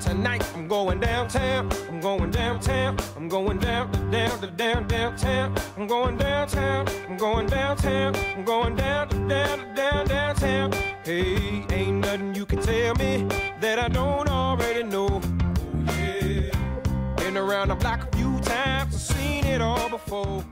tonight I'm going downtown. I'm going downtown. I'm going downtown. I'm going downtown. I'm going downtown. I'm going downtown. Hey, ain't nothing you can tell me that I don't already know. Oh, yeah. Been around the block a few times, I've seen it all before.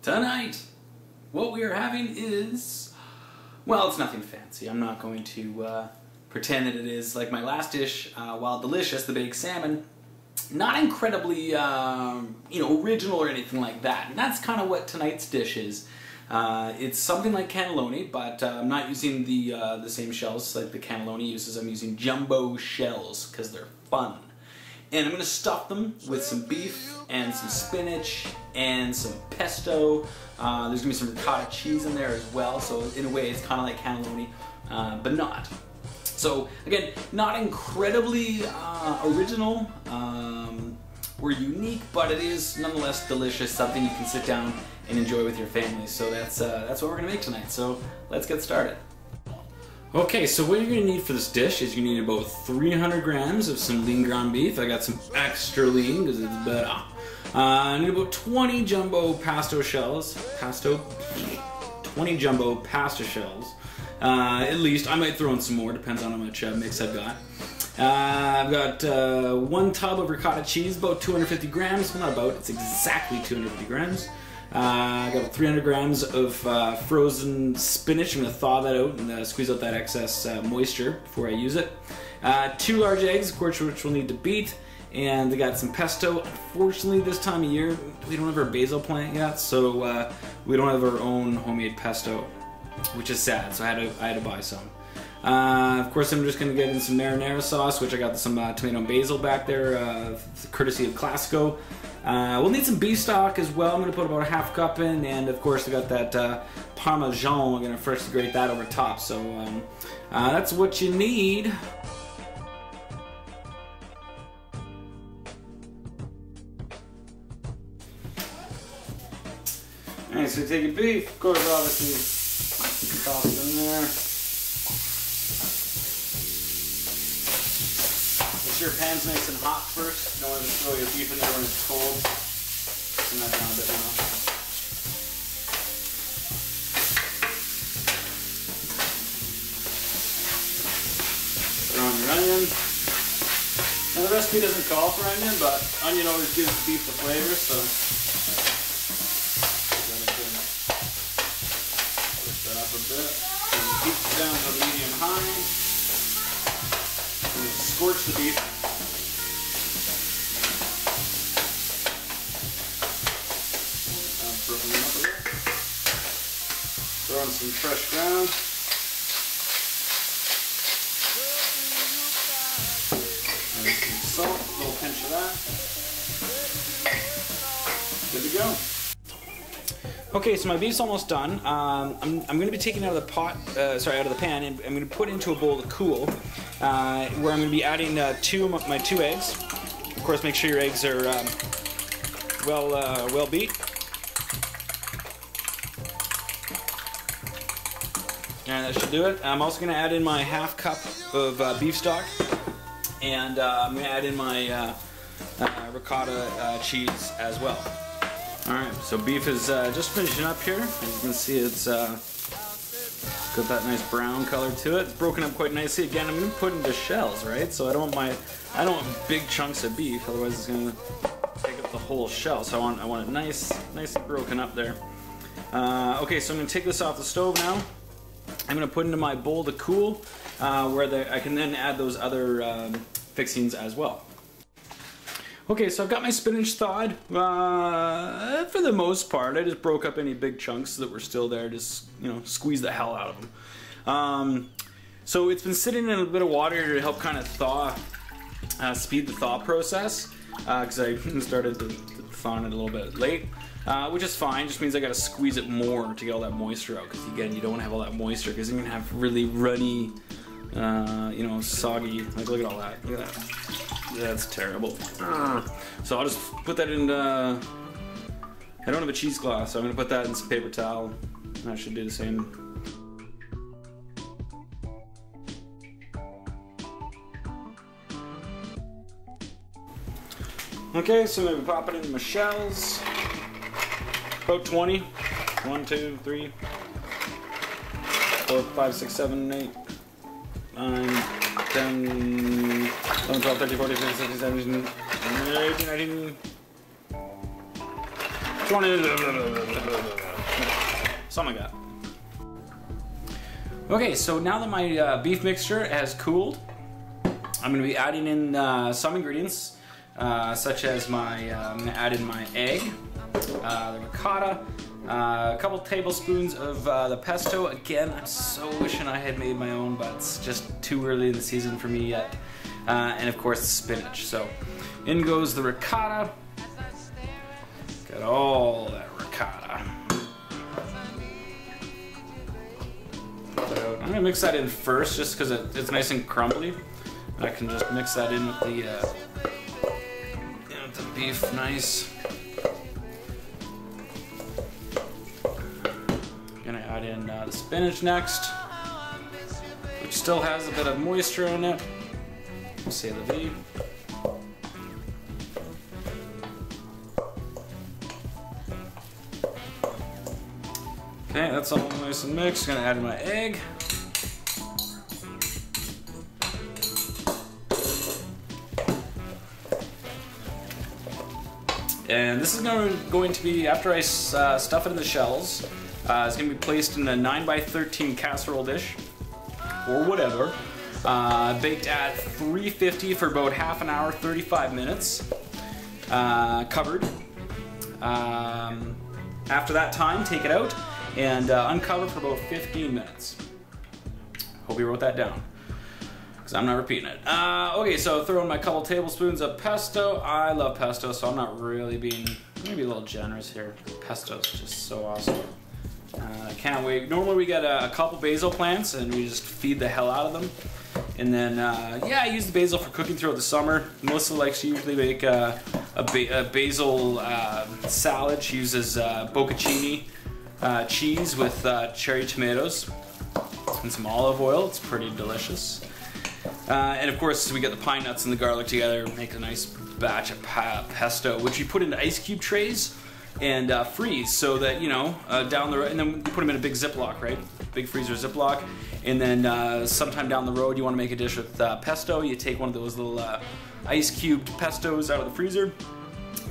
Tonight, what we are having is, well, it's nothing fancy. I'm not going to pretend that it is like my last dish, while delicious, the baked salmon. Not incredibly, original or anything like that. And that's kind of what tonight's dish is. It's something like cannelloni, but I'm not using the same shells like the cannelloni uses. I'm using jumbo shells because they're fun. And I'm going to stuff them with some beef and some spinach and some pesto. There's going to be some ricotta cheese in there as well, so in a way it's kind of like cannelloni, but not. So again, not incredibly original or unique, but it is nonetheless delicious, something you can sit down and enjoy with your family. So that's what we're going to make tonight, so let's get started. Okay, so what you're going to need for this dish is you need about 300 grams of some lean ground beef. I got some extra lean because it's better. I need about 20 jumbo pesto shells. 20 jumbo pasta shells. At least. I might throw in some more, depends on how much mix I've got. I've got 1 tub of ricotta cheese, about 250 grams. Well, not about, it's exactly 250 grams. I got 300 grams of frozen spinach. I'm going to thaw that out and squeeze out that excess moisture before I use it. 2 large eggs, of course, which we'll need to beat. And I got some pesto. Unfortunately, this time of year, we don't have our basil plant yet, so we don't have our own homemade pesto, which is sad, so I had to buy some. Of course, I'm just going to get in some marinara sauce, which I got some tomato and basil back there, courtesy of Classico. We'll need some beef stock as well. I'm going to put about a half cup in, and of course I got that Parmesan. I'm going to freshly grate that over top, so that's what you need. Alright, so take your beef, of course, obviously, toss it in there. Make sure your pan's nice and hot first. You don't want to throw your beef in there when it's cold. Turn that down a bit now. Throw on your onion. Now the recipe doesn't call for onion, but onion always gives beef the flavor, so push that up a bit. And heat it down to medium high. And scorch the beef. Throw in some fresh ground. And some salt, a little pinch of that. Good to go. Okay, so my beef's almost done. I'm going to be taking it out of the pot, out of the pan, and I'm going to put it into a bowl to cool, where I'm going to be adding my 2 eggs. Of course, make sure your eggs are well beat. And that should do it. I'm also going to add in my half cup of beef stock, and I'm going to add in my ricotta cheese as well. Alright, so beef is just finishing up here. As you can see, it's got that nice brown color to it. It's broken up quite nicely. Again, I'm going to put into shells, right? So I don't want big chunks of beef, otherwise it's going to take up the whole shell. So I want it nice and broken up there. Okay, so I'm going to take this off the stove now. I'm going to put it into my bowl to cool, where I can then add those other fixings as well. Okay, so I've got my spinach thawed. For the most part, I just broke up any big chunks that were still there. Just, squeeze the hell out of them. So it's been sitting in a bit of water to help kind of thaw, speed the thaw process, because I started to thaw it a little bit late. Which is fine, just means I gotta squeeze it more to get all that moisture out, because again, you don't want to have all that moisture, because you're gonna have really runny, soggy, like look at all that, look at that. That's terrible. So I'll just put that in, I don't have a cheesecloth, so I'm gonna put that in some paper towel, and I should do the same. Okay, so maybe pop it in my shells. About 20. 1, 2, 3, 4, 5, 6, 7, 8, 9, 10, 11, 12, 13, 14, 15, 16, 17, 18, 19, 20, something like that. Okay, so now that my beef mixture has cooled, I'm going to be adding in some ingredients, such as I'm going to add in my egg, the ricotta, a couple tablespoons of the pesto. Again, I'm so wishing I had made my own, but it's just too early in the season for me yet. And of course, the spinach. So in goes the ricotta. Got all that ricotta. So I'm gonna mix that in first, just because it's nice and crumbly. I can just mix that in with the beef, nice. Gonna add in the spinach next, which still has a bit of moisture in it. C'est la vie. Okay, that's all nice and mixed. Gonna add in my egg. And this is going to be, after I stuff it in the shells, it's going to be placed in a 9x13 casserole dish, or whatever, baked at 350 for about half an hour, 35 minutes, covered. After that time, take it out and uncover for about 15 minutes. Hope you wrote that down, because I'm not repeating it. Okay, so throw in my couple tablespoons of pesto. I love pesto, so I'm not really being, maybe a little generous here. Pesto is just so awesome. I can't wait. Normally we get a couple basil plants and we just feed the hell out of them. And then, yeah, I use the basil for cooking throughout the summer. Melissa likes to usually make a basil salad. She uses bocconcini cheese with cherry tomatoes and some olive oil. It's pretty delicious. And of course, we get the pine nuts and the garlic together, make a nice batch of pesto, which you put into ice cube trays and freeze, so that, you know, down the road, and then you put them in a big Ziploc, right? Big freezer Ziploc. And then sometime down the road, you want to make a dish with pesto. You take one of those little ice cubed pestos out of the freezer,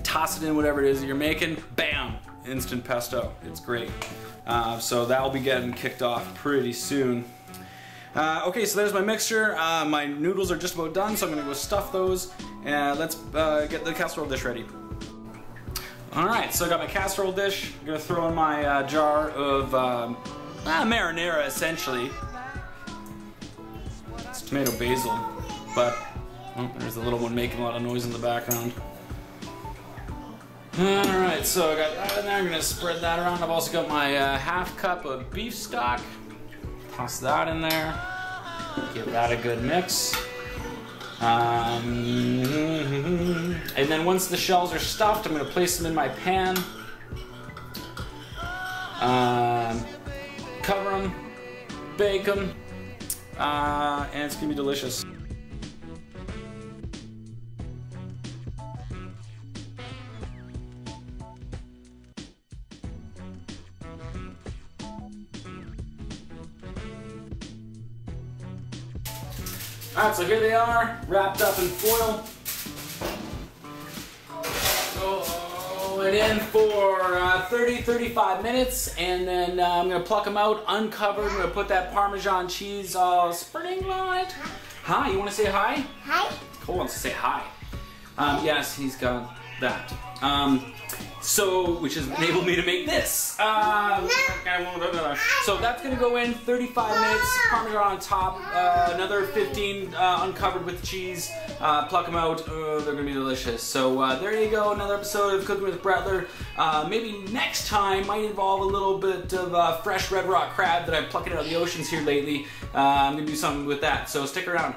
toss it in whatever it is that you're making, bam, instant pesto. It's great. So that'll be getting kicked off pretty soon. Okay, so there's my mixture. My noodles are just about done, so I'm gonna go stuff those, and let's get the casserole dish ready. Alright, so I got my casserole dish. I'm gonna throw in my jar of marinara, essentially. It's tomato basil, but oh, there's the little one making a lot of noise in the background. Alright, so I got that in there. I'm gonna spread that around. I've also got my half cup of beef stock. Toss that in there. Give that a good mix. And then once the shells are stuffed, I'm going to place them in my pan. Cover them, bake them, and it's going to be delicious. Alright, so here they are, wrapped up in foil. Going in for 30-35 minutes, and then I'm going to pluck them out, uncovered. I'm going to put that Parmesan cheese sprinkle on it. Hi, you want to say hi? Hi. Cole wants to say hi. Yes, he's got that. Which has enabled me to make this. So that's gonna go in 35 minutes, Parmesan on top, another 15 uncovered with the cheese, pluck them out, they're gonna be delicious. So there you go, another episode of Cooking with Brettler. Maybe next time might involve a little bit of fresh red rock crab that I'm plucking out of the oceans here lately. I'm gonna do something with that, so stick around.